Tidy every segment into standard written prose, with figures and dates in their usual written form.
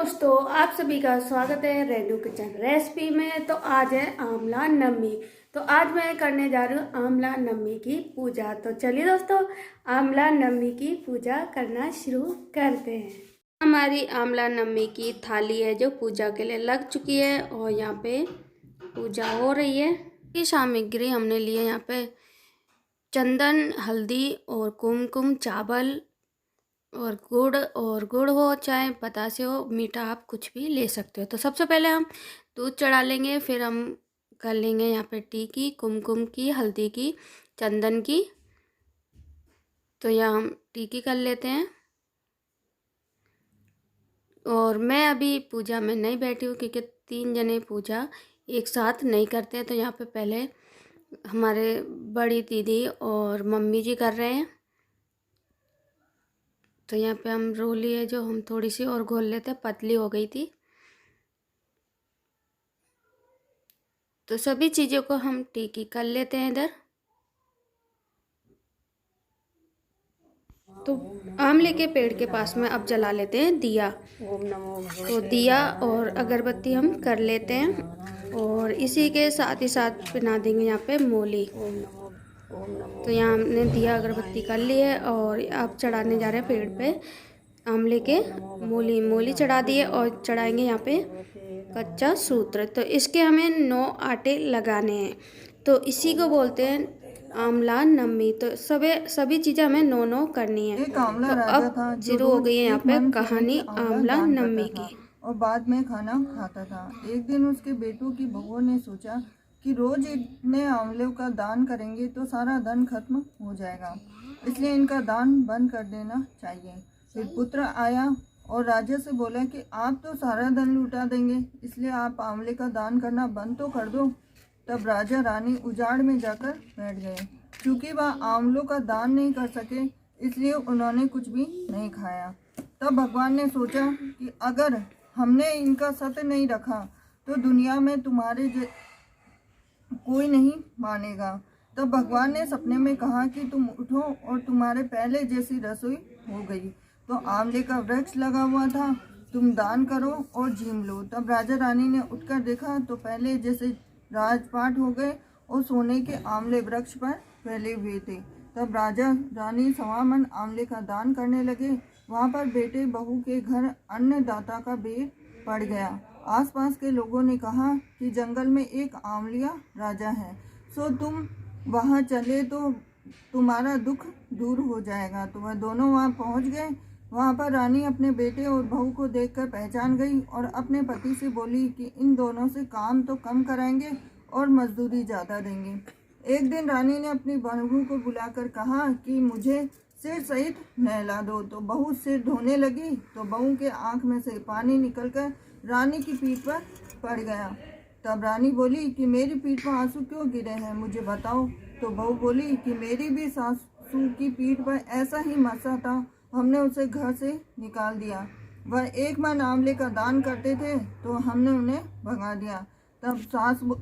दोस्तों, आप सभी का स्वागत है रेनू किचन रेसिपी में। तो आज है आंवला नवमी। तो आज मैं करने जा रही हूँ आंवला नवमी की पूजा। तो चलिए दोस्तों, आंवला नवमी की पूजा करना शुरू करते हैं। हमारी आंवला नवमी की थाली है जो पूजा के लिए लग चुकी है और यहाँ पे पूजा हो रही है। ये सामग्री हमने ली है यहाँ पे चंदन, हल्दी और कुमकुम, चावल और गुड़ हो चाहे बतासे हो, मीठा आप कुछ भी ले सकते हो। तो सबसे पहले हम दूध चढ़ा लेंगे, फिर हम कर लेंगे यहाँ पे टीकी, कुमकुम की, हल्दी की, चंदन की। तो यहाँ हम टीकी कर लेते हैं। और मैं अभी पूजा में नहीं बैठी हूँ क्योंकि 3 जने पूजा एक साथ नहीं करते हैं। तो यहाँ पे पहले हमारे बड़ी दीदी और मम्मी जी कर रहे हैं। तो यहाँ पे हम रोली है जो हम थोड़ी सी और घोल लेते हैं, पतली हो गई थी। तो सभी चीज़ों को हम टीकी कर लेते हैं इधर। तो आंवले के पेड़ के पास में अब जला लेते हैं दिया। तो दिया और अगरबत्ती हम कर लेते हैं और इसी के साथ ही साथ बना देंगे यहाँ पे मोली। तो यहाँ हमने दिया अगरबत्ती कर ली है और अब चढ़ाने जा रहे हैं पेड़ पे आंवले के मोली चढ़ा दिए और चढ़ाएंगे यहाँ पे कच्चा सूत्र। तो इसके हमें 9 आटे लगाने हैं, तो इसी को बोलते हैं आंवला नवमी। तो सभी चीज़ें हमें 9 करनी है। एक आंवला तो राजा अब था जो शुरू हो रोज गई है यहाँ एक पे मन की कहानी रोटी आंवला आंवला दान करता नवमी था की। और बाद में खाना खाता था। एक दिन उसके बेटों की बहुओं ने सोचा कि रोज इतने आंवलों का दान करेंगे तो सारा धन खत्म हो जाएगा, इसलिए इनका दान बंद कर देना चाहिए। फिर पुत्र आया और राजा से बोला कि आप तो सारा धन लुटा देंगे, इसलिए आप आंवले का दान करना बंद तो कर दो। तब राजा रानी उजाड़ में जाकर बैठ गए। क्योंकि वह आंवलों का दान नहीं कर सके, इसलिए उन्होंने कुछ भी नहीं खाया। तब भगवान ने सोचा कि अगर हमने इनका सत्य नहीं रखा तो दुनिया में तुम्हारे कोई नहीं मानेगा। तब भगवान ने सपने में कहा कि तुम उठो और तुम्हारे पहले जैसी रसोई हो गई। तो आंवले का वृक्ष लगा हुआ था, तुम दान करो और झीम लो। तब राजा रानी ने उठकर देखा तो पहले जैसे राजपाट हो गए और सोने के आंवले वृक्ष पर फैले हुए थे। तब राजा रानी सवामन आंवले का दान करने लगे। वहाँ पर बेटे बहू के घर अन्नदाता का बेर पड़ गया। आसपास के लोगों ने कहा कि जंगल में एक आंवलिया राजा है, सो तुम वहाँ चले तो तुम्हारा दुख दूर हो जाएगा। तो वह दोनों वहाँ पहुँच गए। वहाँ पर रानी अपने बेटे और बहू को देखकर पहचान गई और अपने पति से बोली कि इन दोनों से काम तो कम कराएंगे और मजदूरी ज़्यादा देंगे। एक दिन रानी ने अपनी बहू को बुलाकर कहा कि मुझे सिर सहित नहला दो। तो बहू सिर धोने लगी तो बहू के आंख में से पानी निकलकर रानी की पीठ पर पड़ गया। तब रानी बोली कि मेरी पीठ पर आंसू क्यों गिरे हैं, मुझे बताओ। तो बहू बोली कि मेरी भी सासू की पीठ पर ऐसा ही मसा था, हमने उसे घर से निकाल दिया। वह एक मन आंवले का दान करते थे तो हमने उन्हें भगा दिया। तब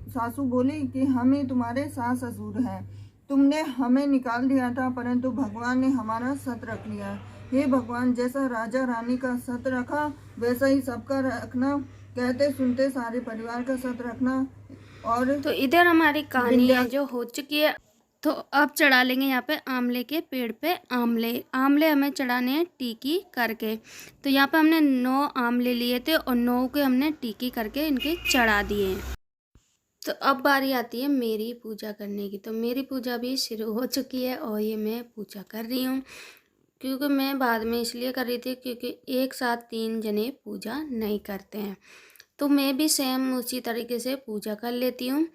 सासू बोली कि हम ही तुम्हारे सास ससुर हैं, तुमने हमें निकाल दिया था परंतु भगवान ने हमारा सत रख लिया। हे भगवान, जैसा राजा रानी का सत रखा वैसा ही सबका रखना, कहते सुनते सारे परिवार का सत रखना। और तो इधर हमारी कहानी है जो हो चुकी है। तो अब चढ़ा लेंगे यहाँ पे आंवले के पेड़ पे आंवले हमें चढ़ाने हैं टीकी करके। तो यहाँ पे हमने 9 आंवले लिए थे और 9 के हमने टीकी करके इनके चढ़ा दिए हैं। तो अब बारी आती है मेरी पूजा करने की। तो मेरी पूजा भी शुरू हो चुकी है और ये मैं पूजा कर रही हूँ, क्योंकि मैं बाद में इसलिए कर रही थी क्योंकि एक साथ 3 जने पूजा नहीं करते हैं। तो मैं भी सेम उसी तरीके से पूजा कर लेती हूँ।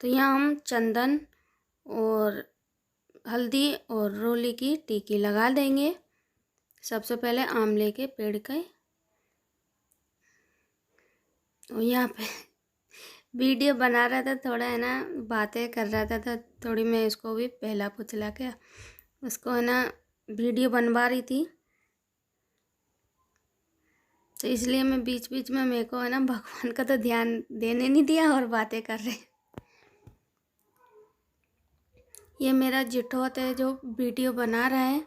तो यहाँ हम चंदन और हल्दी और रोली की टीकी लगा देंगे। सबसे पहले आंवले के पेड़ के। और यहाँ पे वीडियो बना रहा था, थोड़ा है ना बातें कर रहा था, तो थोड़ी मैं इसको भी पहला पुचला के उसको है ना वीडियो बनवा रही थी। तो इसलिए मैं बीच बीच में मेरे को है ना भगवान का तो ध्यान देने नहीं दिया और बातें कर रहे। ये मेरा जिठौत है जो वीडियो बना रहा है,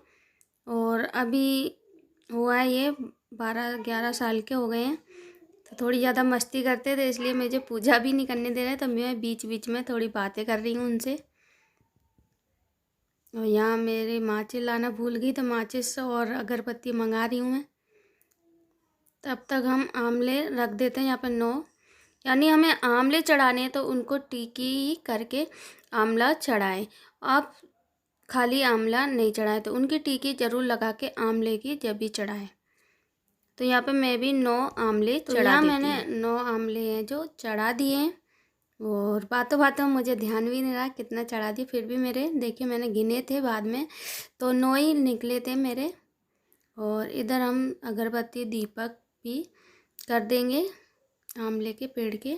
और अभी हुआ है ये 12-11 साल के हो गए हैं। तो थोड़ी ज़्यादा मस्ती करते थे, इसलिए मुझे पूजा भी नहीं करने दे रहे, तो मैं बीच बीच में थोड़ी बातें कर रही हूँ उनसे। और यहाँ मेरी माचिस लाना भूल गई, तो माचिस और अगरबत्ती मंगा रही हूँ मैं। तब तक हम आमले रख देते हैं यहाँ पे 9, यानी हमें आमले चढ़ाने हैं तो उनको टिकी ही करके आमला चढ़ाएं। आप खाली आमला नहीं चढ़ाएं, तो उनकी टिकी ज़रूर लगा के आमले की जब भी चढ़ाएं। तो यहाँ पे मैं भी 9 आमले चढ़ा देती हूँ। मैंने 9 आमले हैं जो चढ़ा दिए हैं, और बातों बातों में मुझे ध्यान भी नहीं रहा कितना चढ़ा दिए, फिर भी मेरे देखिए मैंने गिने थे बाद में, तो 9 ही निकले थे मेरे। और इधर हम अगरबत्ती दीपक भी कर देंगे आंवले के पेड़ के।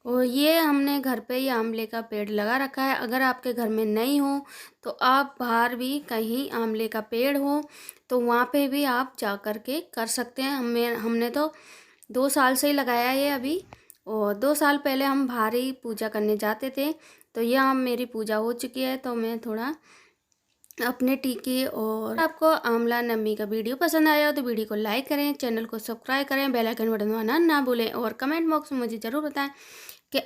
और ये हमने घर पे ही आंवले का पेड़ लगा रखा है। अगर आपके घर में नहीं हो तो आप बाहर भी कहीं आंवले का पेड़ हो तो वहाँ पे भी आप जा कर के कर सकते हैं। हमने तो 2 साल से ही लगाया है अभी, और 2 साल पहले हम बाहर ही पूजा करने जाते थे। तो यहाँ मेरी पूजा हो चुकी है, तो मैं थोड़ा अपने टीके। और आपको आंवला नम्मी का वीडियो पसंद आया हो तो वीडियो को लाइक करें, चैनल को सब्सक्राइब करें, बेल आइकन बटन दबाना ना भूलें, और कमेंट बॉक्स में मुझे ज़रूर बताएं कि